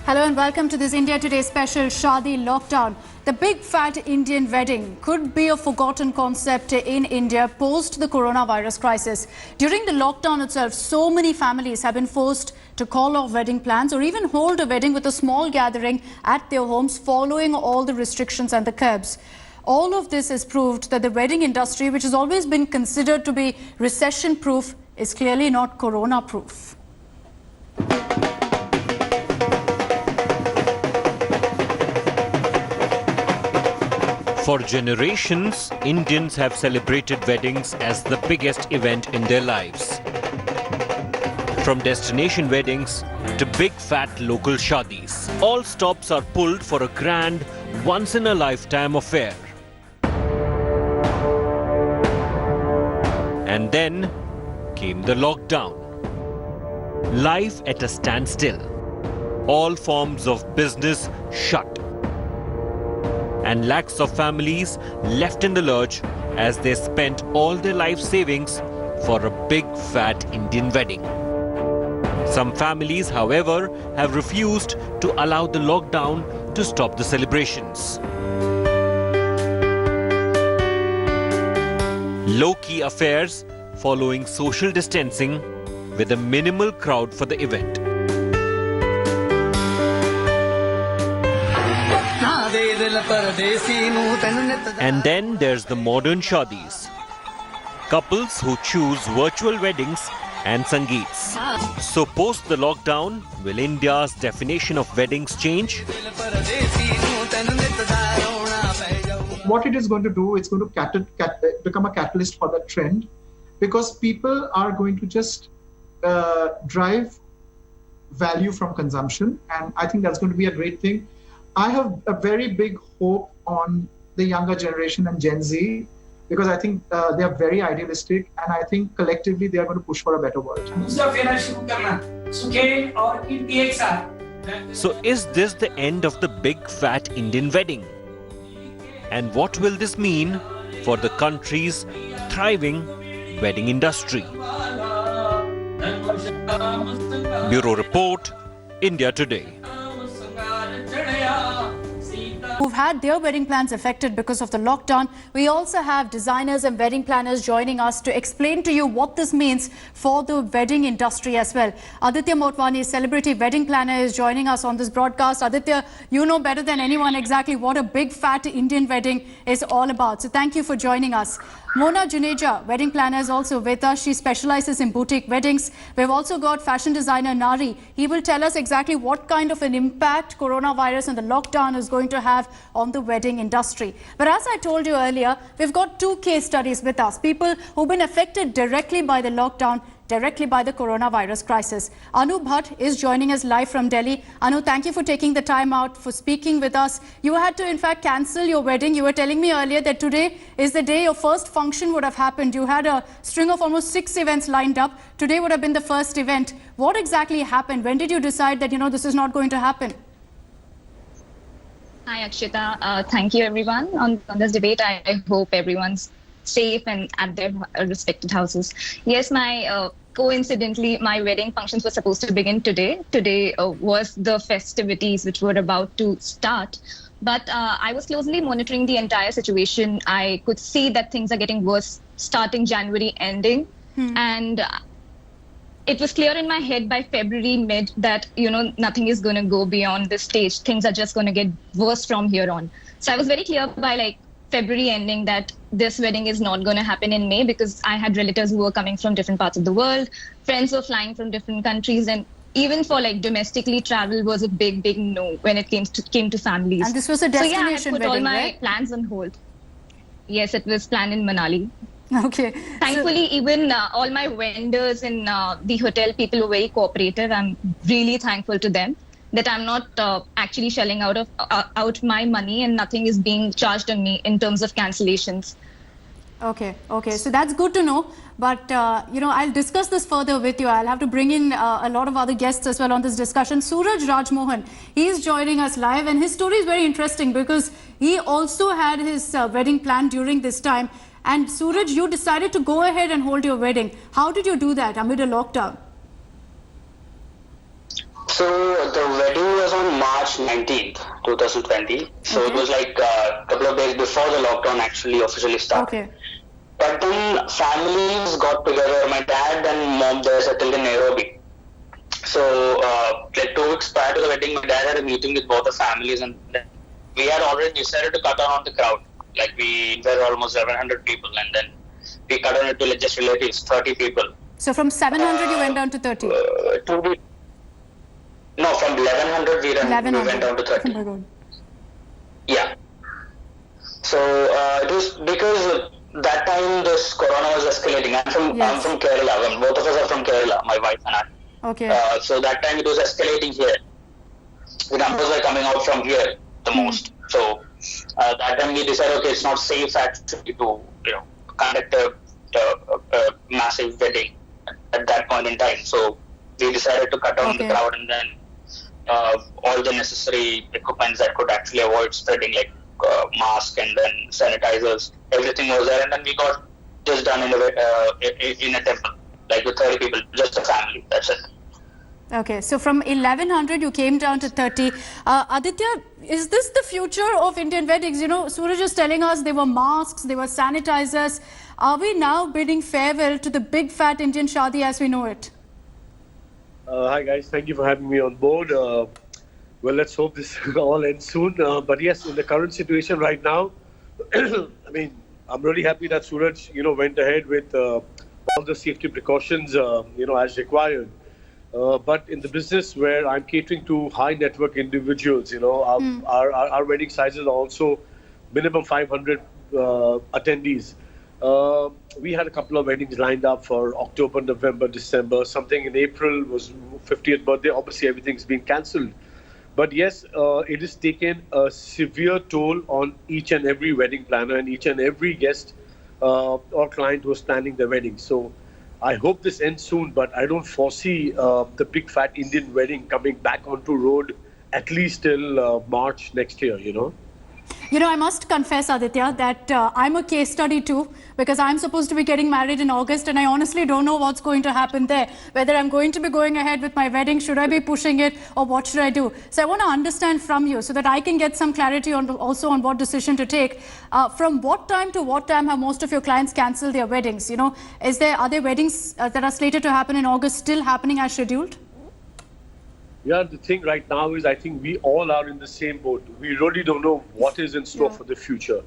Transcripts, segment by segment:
Hello and welcome to this India Today special Shadi Lockdown. The big fat Indian wedding could be a forgotten concept in India post the coronavirus crisis. During the lockdown itself, so many families have been forced to call off wedding plans or even hold a wedding with a small gathering at their homes following all the restrictions and the curbs. All of this has proved that the wedding industry, which has always been considered to be recession-proof, is clearly not corona-proof. For generations, Indians have celebrated weddings as the biggest event in their lives. From destination weddings to big fat local shadis, all stops are pulled for a grand, once-in-a-lifetime affair. And then came the lockdown. Life at a standstill. All forms of business shut. And lakhs of families left in the lurch as they spent all their life savings for a big fat Indian wedding. Some families, however, have refused to allow the lockdown to stop the celebrations. Low-key affairs following social distancing with a minimal crowd for the event. And then there's the modern shadis. Couples who choose virtual weddings and sangeets. So post the lockdown, will India's definition of weddings change? What it is going to do, it's going to become a catalyst for that trend, because people are going to just drive value from consumption, and I think that's going to be a great thing. I have a very big hope on the younger generation and Gen Z, because I think they are very idealistic, and I think collectively they are going to push for a better world. So is this the end of the big fat Indian wedding? And what will this mean for the country's thriving wedding industry? Bureau Report, India Today. Who've had their wedding plans affected because of the lockdown. We also have designers and wedding planners joining us to explain to you what this means for the wedding industry as well. Aditya Motwani, celebrity wedding planner, is joining us on this broadcast. Aditya, you know better than anyone exactly what a big fat Indian wedding is all about. So thank you for joining us. Mona Juneja, wedding planner, is also with us. She specializes in boutique weddings. We've also got fashion designer Nari. He will tell us exactly what kind of an impact coronavirus and the lockdown is going to have on the wedding industry. But as I told you earlier, we've got two case studies with us. People who've been affected directly by the lockdown, directly by the coronavirus crisis. Anu Bhatt is joining us live from Delhi. Anu, thank you for taking the time out for speaking with us. You had to, in fact, cancel your wedding. You were telling me earlier that today is the day your first function would have happened. You had a string of almost 6 events lined up. Today would have been the first event. What exactly happened? When did you decide that, this is not going to happen? Hi, Akshita. Thank you, everyone, on this debate. I hope everyone's safe and at their respected houses. Yes, coincidentally, my wedding functions were supposed to begin today. Today was the festivities which were about to start. But I was closely monitoring the entire situation. I could see that things are getting worse starting January ending. And it was clear in my head by February mid that, nothing is going to go beyond this stage. Things are just going to get worse from here on. So I was very clear by February ending that this wedding is not going to happen in May, because I had relatives who were coming from different parts of the world. Friends were flying from different countries, and even for domestically travel was a big no when it came to families. And this was a destination wedding, wedding, all my right? plans on hold. Yes, it was planned in Manali. Okay. Thankfully, even all my vendors and the hotel people were very cooperative. I'm really thankful to them that I'm not actually shelling out my money, and nothing is being charged on me in terms of cancellations. Okay. So that's good to know. But, I'll discuss this further with you. I'll have to bring in a lot of other guests as well on this discussion. Suraj Rajmohan, he is joining us live, and his story is very interesting because he also had his wedding planned during this time. And Suraj, you decided to go ahead and hold your wedding. How did you do that amid a lockdown? So the wedding was on March 19th, 2020. So it was like a couple of days before the lockdown actually officially started. Okay. But then families got together. My dad and mom, they settled in Nairobi. So like 2 weeks prior to the wedding, my dad had a meeting with both the families, and then we had already decided to cut down on the crowd. Like we were almost 700 people, and then we cut down it to like just relatives, 30 people. So from 700 you went down to 30? No, from 1100 we went down to 30. Oh my God. Yeah. So it was because that time this corona was escalating. I'm from Kerala. Both of us are from Kerala, my wife and I. Okay. So that time it was escalating here. The numbers were coming out from here the most. So that time we decided, okay, it's not safe actually to conduct a massive wedding at that point in time. So we decided to cut down the crowd, and then all the necessary equipments that could actually avoid spreading, like masks and then sanitizers, everything was there, and then we got just done in a temple, like with 30 people, just a family, that's it. Okay, so from 1100 you came down to 30. Aditya, is this the future of Indian weddings? You know, Suraj is telling us there were masks, there were sanitizers. Are we now bidding farewell to the big fat Indian shadi as we know it? Hi guys, thank you for having me on board. Well, let's hope this all ends soon. But yes, in the current situation right now, I mean, I'm really happy that Suraj, went ahead with all the safety precautions, as required. But in the business where I'm catering to high network individuals, our wedding sizes are also minimum 500 attendees. We had a couple of weddings lined up for October, November, December. Something in April was 50th birthday. Obviously, everything's been cancelled. But yes, it has taken a severe toll on each and every wedding planner and each and every guest or client who was planning their wedding. So I hope this ends soon, but I don't foresee the big fat Indian wedding coming back onto road at least till March next year, You know, I must confess, Aditya, that I'm a case study too, because I'm supposed to be getting married in August, and I honestly don't know what's going to happen there. Whether I'm going to be going ahead with my wedding, should I be pushing it, or what should I do? So I want to understand from you so that I can get some clarity on also on what decision to take. From what time to what time have most of your clients cancelled their weddings? Are there weddings that are slated to happen in August still happening as scheduled? Yeah, the thing right now is I think we all are in the same boat. We really don't know what is in store for the future.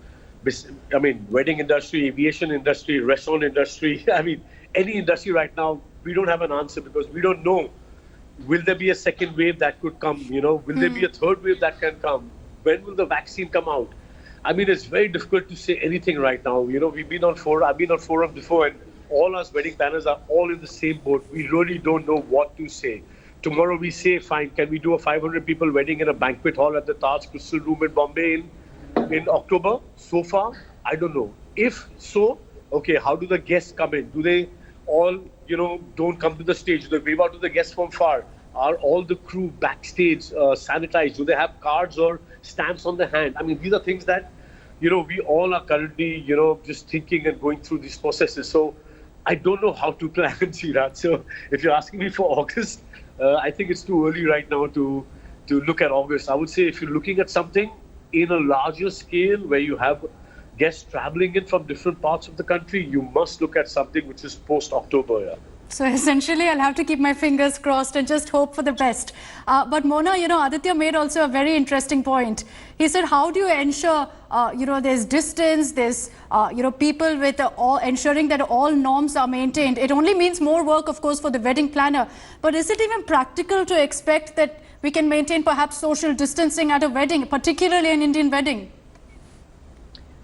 I mean, wedding industry, aviation industry, restaurant industry, I mean, any industry right now, we don't have an answer because we don't know. Will there be a second wave that could come? Will there be a third wave that can come? When will the vaccine come out? I mean, it's very difficult to say anything right now. I've been on forum before, and all us wedding planners are all in the same boat. We really don't know what to say. Tomorrow we say, fine, can we do a 500 people wedding in a banquet hall at the Taj Crystal Room in Bombay in October? So far, I don't know. If so, okay, how do the guests come in? Do they all, don't come to the stage? Do they wave out to the guests from far? Are all the crew backstage sanitized? Do they have cards or stamps on the hand? I mean, these are things that, we all are currently, just thinking and going through these processes. So I don't know how to plan, Siraj. So if you're asking me for August, I think it's too early right now to look at August. I would say if you're looking at something in a larger scale where you have guests traveling in from different parts of the country, you must look at something which is post-October. Yeah. So essentially, I'll have to keep my fingers crossed and just hope for the best. But Mona, Aditya made also a very interesting point. He said, how do you ensure, there's distance, there's, people with ensuring that all norms are maintained. It only means more work, of course, for the wedding planner. But is it even practical to expect that we can maintain perhaps social distancing at a wedding, particularly an Indian wedding?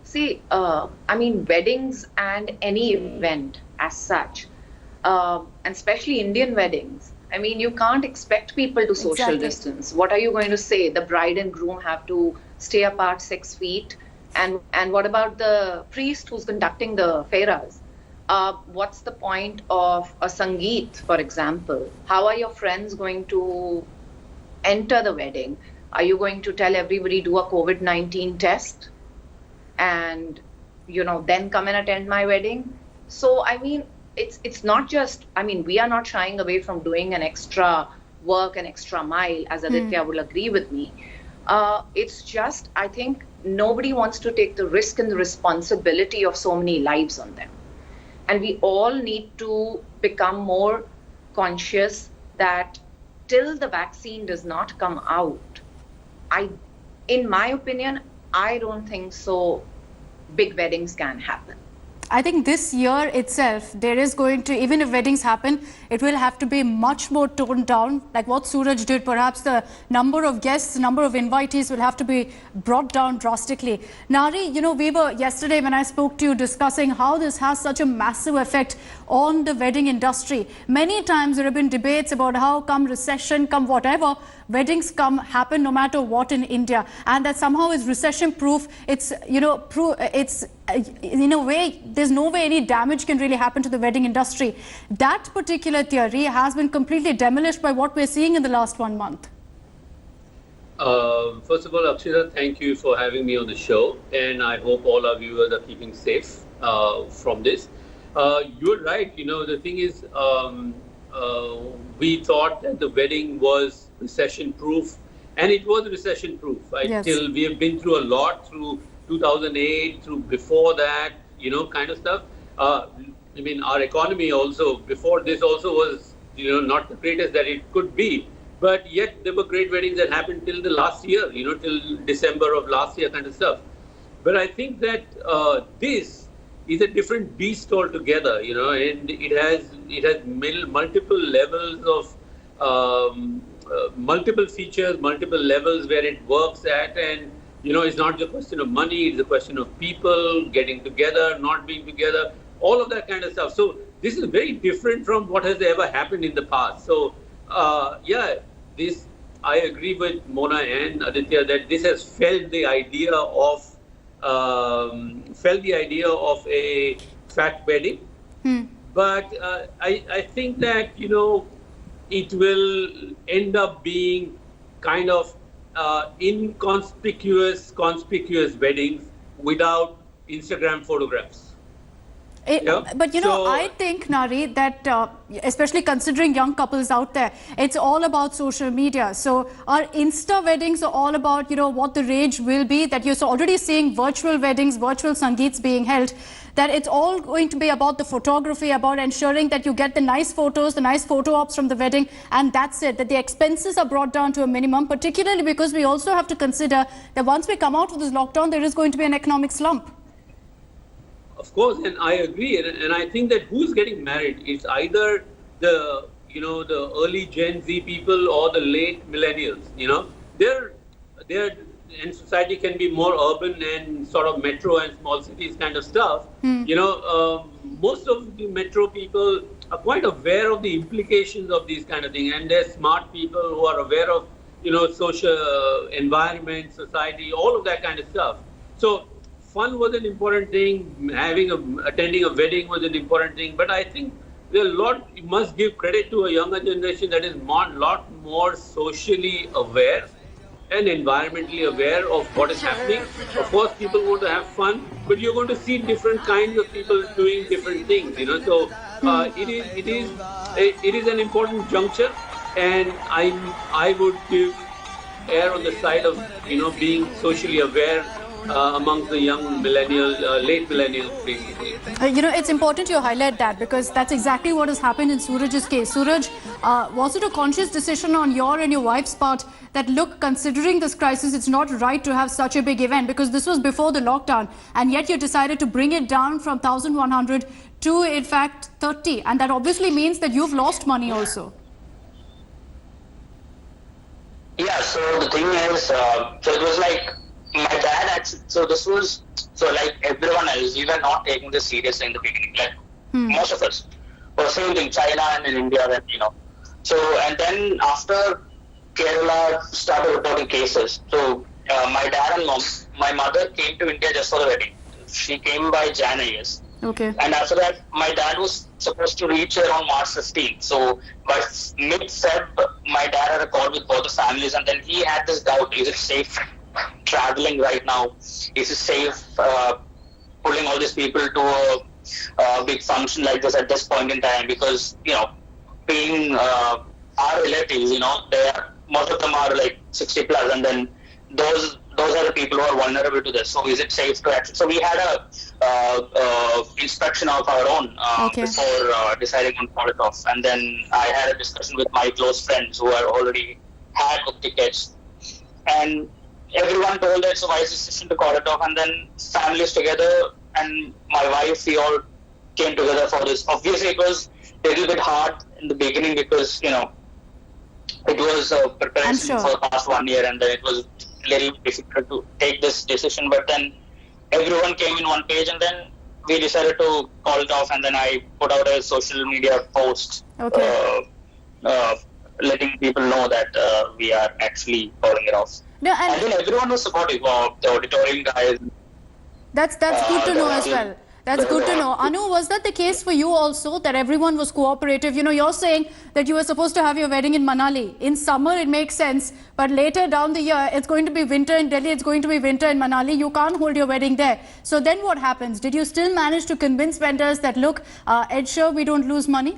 See, weddings and any event as such, and especially Indian weddings, you can't expect people to social distance. What are you going to say? The bride and groom have to stay apart 6 feet? And what about the priest who's conducting the fairas? What's the point of a sangeet, for example? How are your friends going to enter the wedding? Are you going to tell everybody do a COVID-19 test and, then come and attend my wedding? So, it's not just, we are not shying away from doing an extra work an extra mile, as Aditya will agree with me. It's just, I think, nobody wants to take the risk and the responsibility of so many lives on them. And we all need to become more conscious that till the vaccine does not come out, in my opinion, I don't think so big weddings can happen. I think this year itself, there is going to, even if weddings happen, it will have to be much more toned down, like what Suraj did. Perhaps the number of guests, number of invitees will have to be brought down drastically. Nari, we were yesterday when I spoke to you discussing how this has such a massive effect on the wedding industry. Many times there have been debates about how come recession, come whatever, weddings happen no matter what in India, and that somehow is recession proof. It's in a way, there's no way any damage can really happen to the wedding industry. That particular theory has been completely demolished by what we're seeing in the last 1 month. First of all, Akshita, thank you for having me on the show, and I hope all our viewers are keeping safe from this. You're right. The thing is, we thought that the wedding was recession-proof, and it was recession-proof. Right? Yes. Till we have been through a lot through 2008, through before that, kind of stuff. Our economy also, before this also was, not the greatest that it could be. But yet there were great weddings that happened till the last year, till December of last year kind of stuff. But I think that this is a different beast altogether, and it has multiple levels of multiple features, multiple levels where it works at, and it's not just a question of money, it's a question of people getting together, not being together, all of that kind of stuff. So this is very different from what has ever happened in the past. So I agree with Mona and Aditya that this has felt the idea of a fat wedding. But I think that it will end up being kind of inconspicuous, conspicuous weddings without Instagram photographs. But I think, Nari, that especially considering young couples out there, it's all about social media. So our Insta weddings are all about, what the rage will be, that you're already seeing virtual weddings, virtual sangeets being held, that it's all going to be about the photography, about ensuring that you get the nice photos, the nice photo ops from the wedding, and that's it, that the expenses are brought down to a minimum, particularly because we also have to consider that once we come out of this lockdown, there is going to be an economic slump. Of course, and I agree, and I think that who's getting married is either the early Gen Z people or the late millennials. They're and society can be more urban and sort of metro and small cities kind of stuff. Most of the metro people are quite aware of the implications of these kind of things, and they're smart people who are aware of social environment, society, all of that kind of stuff. So fun was an important thing. Attending a wedding was an important thing. But I think you must give credit to a younger generation that is a lot more socially aware and environmentally aware of what is happening. Of course, people want to have fun, but you're going to see different kinds of people doing different things. So it is an important juncture, and I would err on the side of being socially aware amongst the young late millennials, basically. It's important you highlight that, because that's exactly what has happened in Suraj's case. Suraj, was it a conscious decision on your and your wife's part that, look, considering this crisis, it's not right to have such a big event, because this was before the lockdown, and yet you decided to bring it down from 1,100 to, in fact, 30, and that obviously means that you've lost money also. Yeah, so the thing is, so it was like, my dad actually, like everyone else, we were not taking this seriously in the beginning, like most of us. Or same in China and in India, So, and then after Kerala started reporting cases, so my dad and my mother came to India just for the wedding. She came by January, yes. Okay. And after that, my dad was supposed to reach here on March 15th. So by mid-Feb, my dad had a call with both the families, and then he had this doubt: is it safe traveling right now? Is it safe pulling all these people to a big function like this at this point in time? Because paying our relatives, most of them are like 60 plus, and then those are the people who are vulnerable to this. So is it safe to actually? So we had a inspection of our own before deciding on call it off, and then I had a discussion with my close friends who are already had booked tickets, and everyone told that it's a wise decision to call it off, and then families together and my wife, we all came together for this. Obviously, it was a little bit hard in the beginning because it was preparation for the past 1 year, and then it was a little difficult to take this decision. But then everyone came in one page, and then we decided to call it off. And then I put out a social media post, letting people know that we are actually calling it off. No, and then everyone was supportive of the auditorium guys. That's good to know as well. That's good to know. Anu, was that the case for you also, that everyone was cooperative? You're saying that you were supposed to have your wedding in Manali. In summer, it makes sense. But later down the year, it's going to be winter in Delhi, it's going to be winter in Manali. You can't hold your wedding there. So then what happens? Did you still manage to convince vendors that, look, ensure we don't lose money?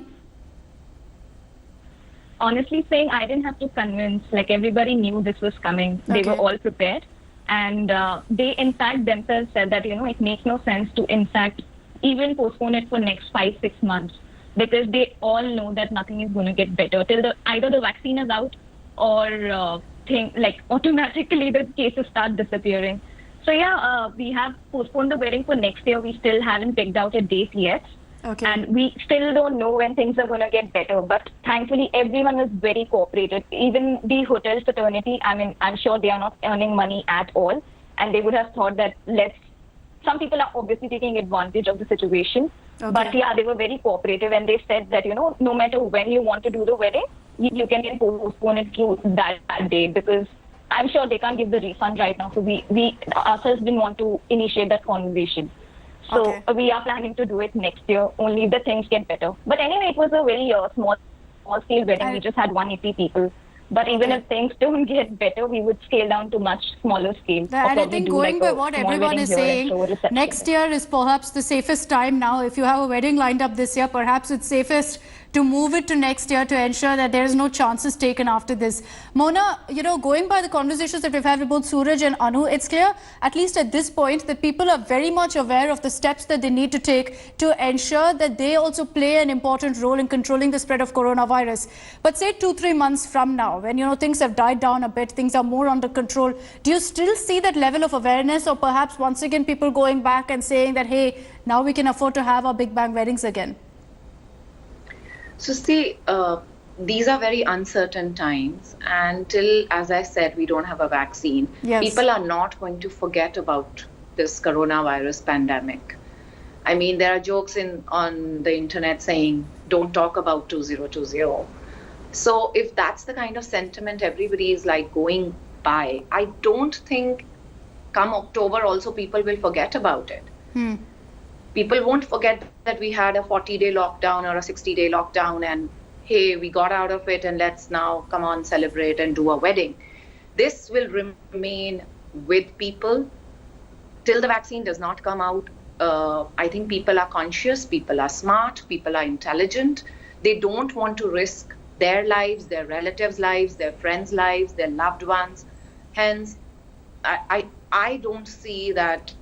Honestly saying, I didn't have to convince. Like, everybody knew this was coming. They were all prepared. And they, in fact, themselves said that, it makes no sense to, in fact, even postpone it for next 5-6 months, because they all know that nothing is going to get better till either the vaccine is out or automatically the cases start disappearing. So yeah, we have postponed the wedding for next year. We still haven't picked out a date yet. And we still don't know when things are going to get better. But thankfully, everyone was very cooperative. Even the hotel fraternity, I'm sure they are not earning money at all. And they would have thought that some people are obviously taking advantage of the situation. But yeah, they were very cooperative. And they said that, no matter when you want to do the wedding, you can postpone it to that date, because I'm sure they can't give the refund right now. So we ourselves didn't want to initiate that conversation. So we are planning to do it next year, only if the things get better. But anyway, it was a very small-scale wedding. We just had 180 people. But even if things don't get better, we would scale down to much smaller scale. And I think going by what everyone is saying, next year is perhaps the safest time now. If you have a wedding lined up this year, perhaps it's safest to move it to next year to ensure that there is no chances taken after this. Mona, going by the conversations that we've had with both Suraj and Anu, it's clear, at least at this point, that people are very much aware of the steps that they need to take to ensure that they also play an important role in controlling the spread of coronavirus. But say 2-3 months from now, when things have died down a bit, things are more under control, do you still see that level of awareness, or perhaps once again people going back and saying that, hey, now we can afford to have our big bang weddings again? So see, these are very uncertain times, and till, as I said, we don't have a vaccine, people are not going to forget about this coronavirus pandemic. There are jokes on the internet saying, don't talk about 2020. So if that's the kind of sentiment everybody is going by, I don't think come October also people will forget about it. People won't forget that we had a 40-day lockdown or a 60-day lockdown, and hey, we got out of it, and let's now come on, celebrate and do a wedding. This will remain with people till the vaccine does not come out. I think people are conscious, people are smart, people are intelligent. They don't want to risk their lives, their relatives' lives, their friends' lives, their loved ones. Hence, I don't see that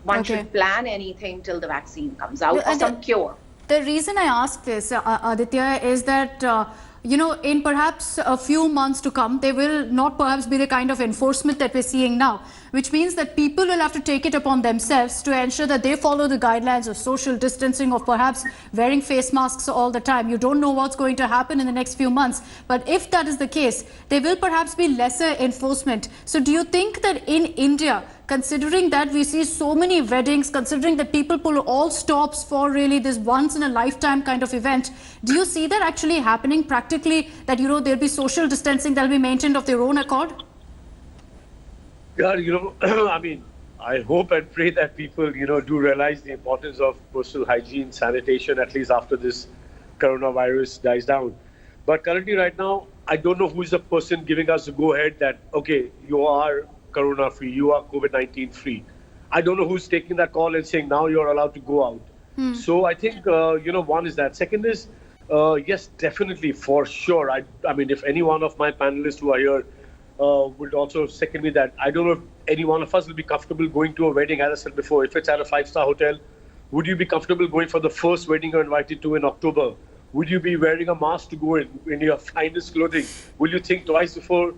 one should plan anything till the vaccine comes out or some cure. The reason I ask this, Aditya, is that, in perhaps a few months to come, there will not perhaps be the kind of enforcement that we're seeing now, which means that people will have to take it upon themselves to ensure that they follow the guidelines of social distancing, of perhaps wearing face masks all the time. You don't know what's going to happen in the next few months. But if that is the case, there will perhaps be lesser enforcement. So do you think that in India, considering that we see so many weddings, considering that people pull all stops for really this once-in-a-lifetime kind of event, do you see that actually happening practically, that, there'll be social distancing that will be maintained of their own accord? Yeah, I hope and pray that people, do realize the importance of personal hygiene, sanitation, at least after this coronavirus dies down. But currently right now, I don't know who is the person giving us the go-ahead that, okay, you are corona-free, you are COVID-19 free. I don't know who's taking that call and saying now you're allowed to go out. So I think, one is that. Second is, Yes, definitely, for sure. I mean, if any one of my panelists who are here would also second me that, I don't know if any one of us will be comfortable going to a wedding, as I said before. If it's at a 5-star hotel, would you be comfortable going for the first wedding you're invited to in October? Would you be wearing a mask to go in your finest clothing? Will you think twice before,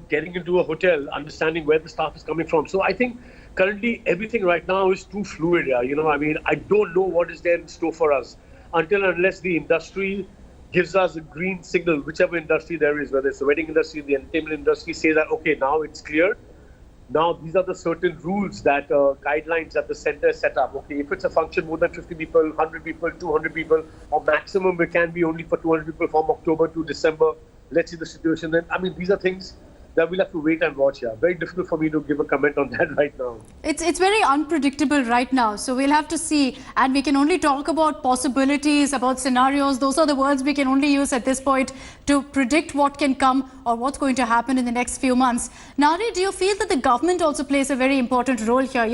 getting into a hotel, understanding where the staff is coming from? So I think currently everything right now is too fluid. I mean, I don't know what is there in store for us until unless the industry gives us a green signal, whichever industry there is, whether it's the wedding industry, the entertainment industry, say that, okay, now it's clear. Now, these are the certain rules that guidelines that the center has set up. Okay, if it's a function more than 50 people, 100 people, 200 people, or maximum it can be only for 200 people from October to December. Let's see the situation then. I mean, these are things that we'll have to wait and watch here. Very difficult for me to give a comment on that right now. It's very unpredictable right now. So we'll have to see. And we can only talk about possibilities, about scenarios. Those are the words we can only use at this point to predict what can come or what's going to happen in the next few months. Nari, do you feel that the government also plays a very important role here?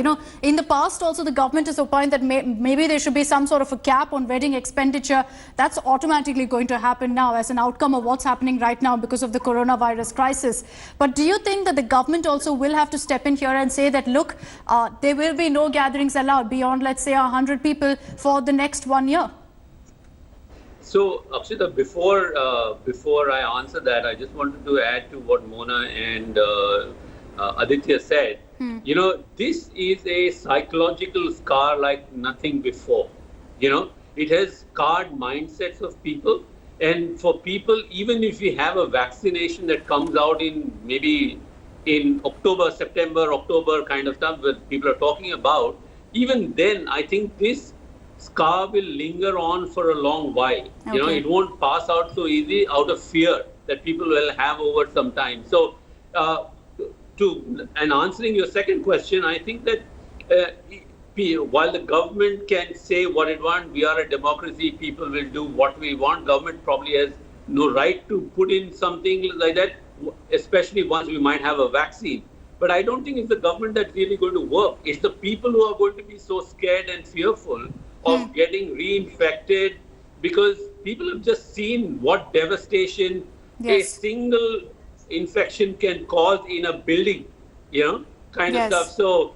In the past also the government has opined that maybe there should be some sort of a cap on wedding expenditure. That's automatically going to happen now as an outcome of what's happening right now because of the coronavirus crisis. But do you think that the government also will have to step in here and say that, look, there will be no gatherings allowed beyond, let's say, 100 people for the next 1 year? So, Akshita, before I answer that, I just wanted to add to what Mona and Aditya said. This is a psychological scar like nothing before. It has scarred mindsets of people. And for people, even if we have a vaccination that comes out maybe in September, October kind of stuff that people are talking about, even then, I think this scar will linger on for a long while. Okay. It won't pass out so easy out of fear that people will have over some time. So, and answering your second question, I think that while the government can say what it wants, we are a democracy, people will do what we want. Government probably has no right to put in something like that, especially once we might have a vaccine. But I don't think it's the government that's really going to work. It's the people who are going to be so scared and fearful of getting reinfected, because people have just seen what devastation a single infection can cause in a building, kind of stuff. So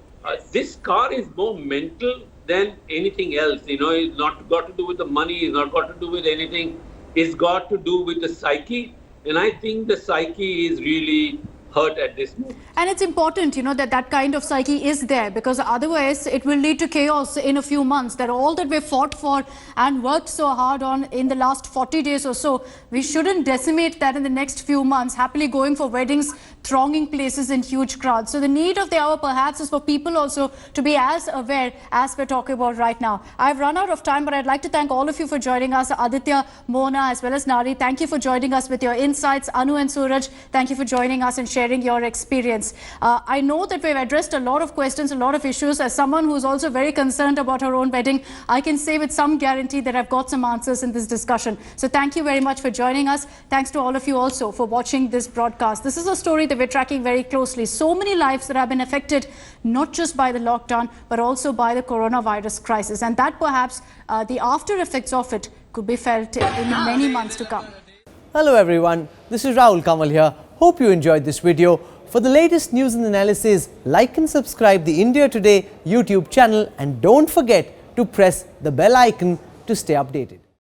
this scar is more mental than anything else. It's not got to do with the money. It's not got to do with anything. It's got to do with the psyche. And I think the psyche is really hurt at this moment. And it's important, that kind of psyche is there, because otherwise it will lead to chaos in a few months. That all that we fought for and worked so hard on in the last 40 days or so, we shouldn't decimate that in the next few months, happily going for weddings, thronging places in huge crowds. So the need of the hour perhaps is for people also to be as aware as we're talking about right now. I've run out of time, but I'd like to thank all of you for joining us. Aditya, Mona, as well as Nari, thank you for joining us with your insights. Anu and Suraj, thank you for joining us and sharing your experience. I know that we've addressed a lot of questions, a lot of issues. As someone who's also very concerned about her own wedding, I can say with some guarantee that I've got some answers in this discussion. So thank you very much for joining us. Thanks to all of you also for watching this broadcast. This is a story that we're tracking very closely. So many lives that have been affected, not just by the lockdown, but also by the coronavirus crisis. And that perhaps the after effects of it could be felt in many months to come. Hello everyone, this is Rahul Kamal here. Hope you enjoyed this video. For the latest news and analysis, like and subscribe the India Today YouTube channel, and don't forget to press the bell icon to stay updated.